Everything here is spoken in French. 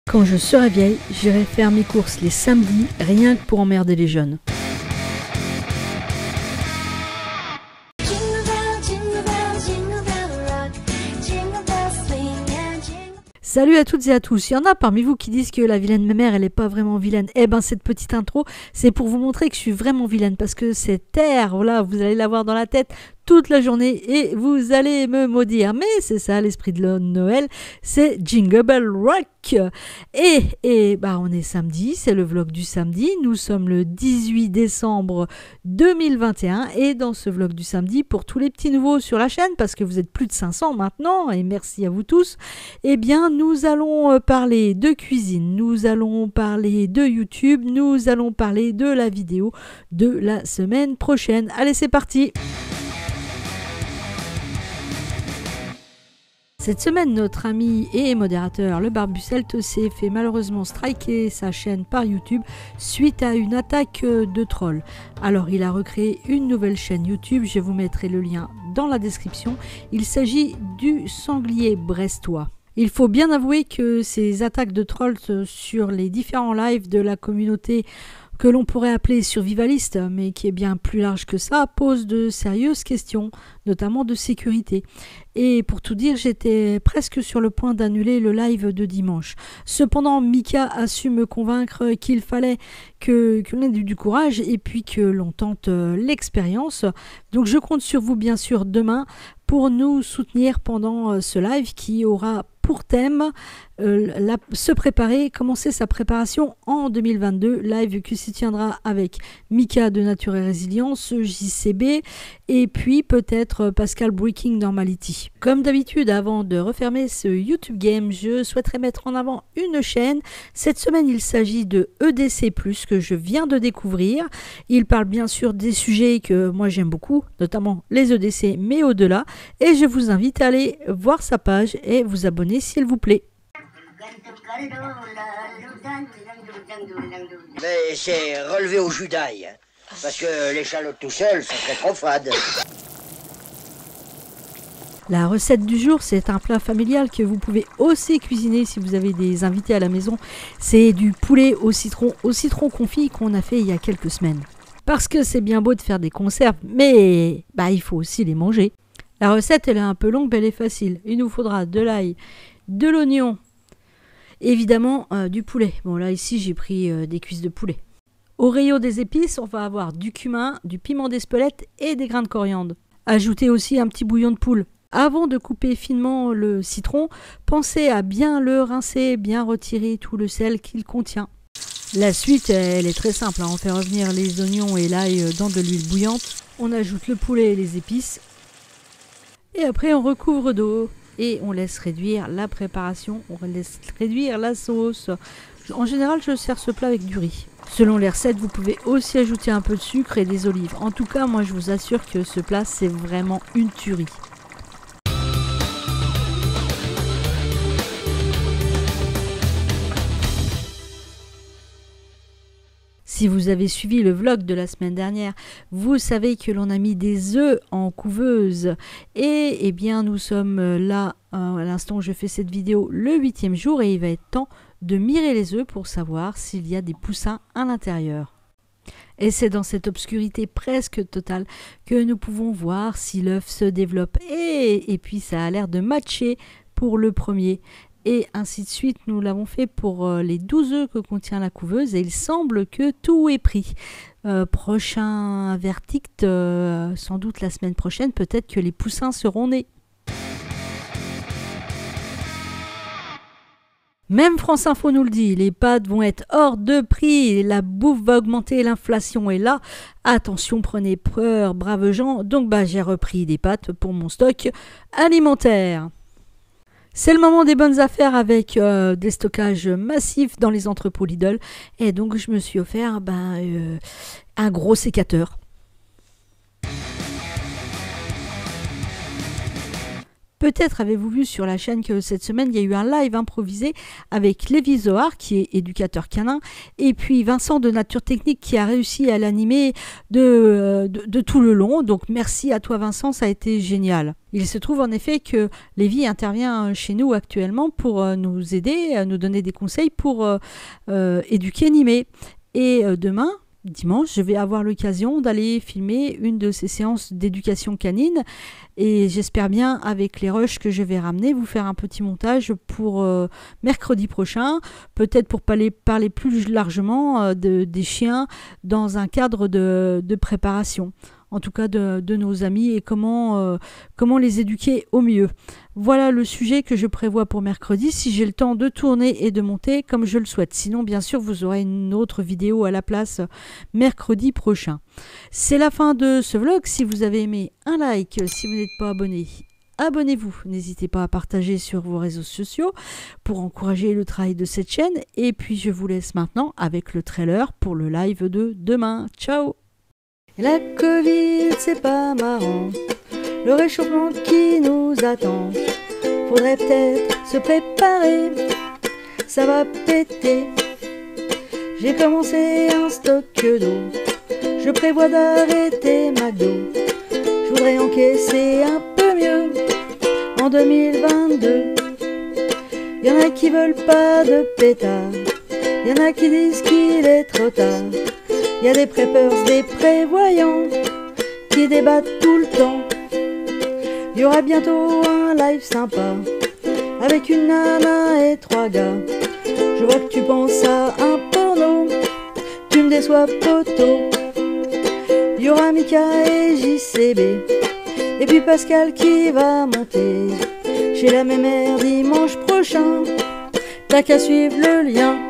Quand je serai vieille, j'irai faire mes courses les samedis, rien que pour emmerder les jeunes. Salut à toutes et à tous. Il y en a parmi vous qui disent que la vilaine mémère, elle est pas vraiment vilaine. Eh ben, cette petite intro, c'est pour vous montrer que je suis vraiment vilaine parce que cette air, voilà, vous allez l'avoir dans la tête toute la journée et vous allez me maudire. Mais c'est ça l'esprit de Noël, c'est Jingle Bell Rock. Et bah on est samedi, c'est le vlog du samedi. Nous sommes le 18 décembre 2021 et dans ce vlog du samedi, pour tous les petits nouveaux sur la chaîne, parce que vous êtes plus de 500 maintenant et merci à vous tous, eh bien nous allons parler de cuisine, nous allons parler de YouTube, nous allons parler de la vidéo de la semaine prochaine. Allez, c'est parti! Cette semaine, notre ami et modérateur le Barbucelt s'est fait malheureusement striker sa chaîne par YouTube suite à une attaque de trolls. Alors il a recréé une nouvelle chaîne YouTube, je vous mettrai le lien dans la description. Il s'agit du Sanglier Brestois. Il faut bien avouer que ces attaques de trolls sur les différents lives de la communauté que l'on pourrait appeler survivaliste, mais qui est bien plus large que ça, pose de sérieuses questions, notamment de sécurité. Et pour tout dire, j'étais presque sur le point d'annuler le live de dimanche. Cependant, Mika a su me convaincre qu'il fallait que l'on ait du courage et puis que l'on tente l'expérience. Donc je compte sur vous bien sûr demain pour nous soutenir pendant ce live qui aura pour thème se préparer, commencer sa préparation en 2022, live qui s'y tiendra avec Mika de Nature et Résilience, JCB et puis peut-être Pascal Breaking Normality. Comme d'habitude, avant de refermer ce YouTube Game, je souhaiterais mettre en avant une chaîne. Cette semaine, il s'agit de EDC+, que je viens de découvrir. Il parle bien sûr des sujets que moi j'aime beaucoup, notamment les EDC, mais au-delà. Et je vous invite à aller voir sa page et vous abonner s'il vous plaît. Mais c'est relevé au jus d'ail, parce que l'échalote tout seul, ça serait trop fade. La recette du jour, c'est un plat familial que vous pouvez aussi cuisiner si vous avez des invités à la maison. C'est du poulet au citron confit qu'on a fait il y a quelques semaines. Parce que c'est bien beau de faire des conserves, mais il faut aussi les manger. La recette, elle est un peu longue, mais elle est facile. Il nous faudra de l'ail, de l'oignon, évidemment du poulet. Bon là ici j'ai pris des cuisses de poulet. Au rayon des épices, on va avoir du cumin, du piment d'Espelette et des grains de coriandre. Ajoutez aussi un petit bouillon de poule. Avant de couper finement le citron, pensez à bien le rincer, bien retirer tout le sel qu'il contient. La suite, elle est très simple. On fait revenir les oignons et l'ail dans de l'huile bouillante. On ajoute le poulet et les épices. Et après on recouvre d'eau. Et on laisse réduire la préparation, on laisse réduire la sauce. En général, je sers ce plat avec du riz. Selon les recettes, vous pouvez aussi ajouter un peu de sucre et des olives. En tout cas, moi je vous assure que ce plat, c'est vraiment une tuerie. Si vous avez suivi le vlog de la semaine dernière, vous savez que l'on a mis des œufs en couveuse. Et eh bien, nous sommes là, à l'instant où je fais cette vidéo, le 8e jour. Et il va être temps de mirer les œufs pour savoir s'il y a des poussins à l'intérieur. Et c'est dans cette obscurité presque totale que nous pouvons voir si l'œuf se développe. Et puis, ça a l'air de matcher pour le premier. Et ainsi de suite, nous l'avons fait pour les 12 œufs que contient la couveuse et il semble que tout est pris. Prochain verdict, sans doute la semaine prochaine, peut-être que les poussins seront nés. Même France Info nous le dit, les pâtes vont être hors de prix, la bouffe va augmenter, l'inflation est là. Attention, prenez peur, braves gens. Donc j'ai repris des pâtes pour mon stock alimentaire. C'est le moment des bonnes affaires avec des stockages massifs dans les entrepôts Lidl. Et donc, je me suis offert un gros sécateur. Peut-être avez-vous vu sur la chaîne que cette semaine, il y a eu un live improvisé avec Lévi Zohar, qui est éducateur canin, et puis Vincent de Nature Technique, qui a réussi à l'animer de tout le long. Donc merci à toi Vincent, ça a été génial. Il se trouve en effet que Lévi intervient chez nous actuellement pour nous aider, à nous donner des conseils pour éduquer, animer. Et demain, dimanche, je vais avoir l'occasion d'aller filmer une de ces séances d'éducation canine et j'espère bien, avec les rushs que je vais ramener, vous faire un petit montage pour mercredi prochain, peut-être pour parler plus largement des chiens dans un cadre de préparation, en tout cas de nos amis, et comment les éduquer au mieux. Voilà le sujet que je prévois pour mercredi, si j'ai le temps de tourner et de monter comme je le souhaite. Sinon, bien sûr, vous aurez une autre vidéo à la place mercredi prochain. C'est la fin de ce vlog. Si vous avez aimé, un like. Si vous n'êtes pas abonné, abonnez-vous. N'hésitez pas à partager sur vos réseaux sociaux pour encourager le travail de cette chaîne. Et puis, je vous laisse maintenant avec le trailer pour le live de demain. Ciao! La Covid, c'est pas marrant. Le réchauffement qui nous attend. Faudrait peut-être se préparer. Ça va péter. J'ai commencé un stock d'eau. Je prévois d'arrêter McDo. Je voudrais encaisser un peu mieux en 2022. Y en a qui veulent pas de pétard. Y en a qui disent qu'il est trop tard. Y a des preppers, des prévoyants qui débattent tout le temps. Y aura bientôt un live sympa avec une nana et 3 gars. Je vois que tu penses à un porno, tu me déçois poteau. Y aura Mika et JCB et puis Pascal qui va monter chez la mémère dimanche prochain. T'as qu'à suivre le lien.